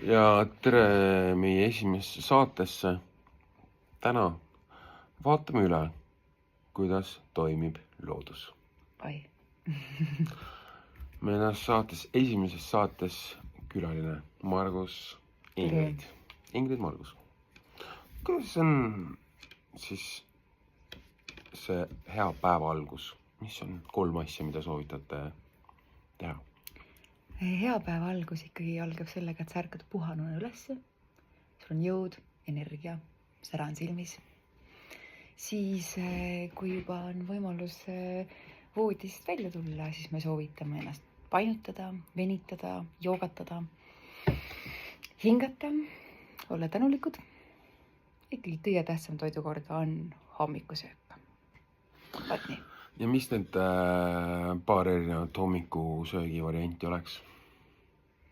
Ja tere meie esimesse saatesse. Täna vaatame üle, kuidas toimib loodus. Oi. Meil on esimeses saates külaline Margus Ingrid. Ingrid Margus. Kuidas on siis see hea päeva algus? Mis on 3 asja, mida soovitate teha? Hea päeva algus ikkagi algab sellega, et sa ärkad puhanuna ülesse. Sul on jõud, energia, sära on silmis. Siis kui juba on võimalus voodist välja tulla, siis me soovitame ennast painutada, venitada, joogatada, hingata, olla tänulikud. Ikkagi kõige tähtsam toidukord on hommikusöök. Vaat nii. Ja mis need paar erinevat hommikusöögi varianti oleks?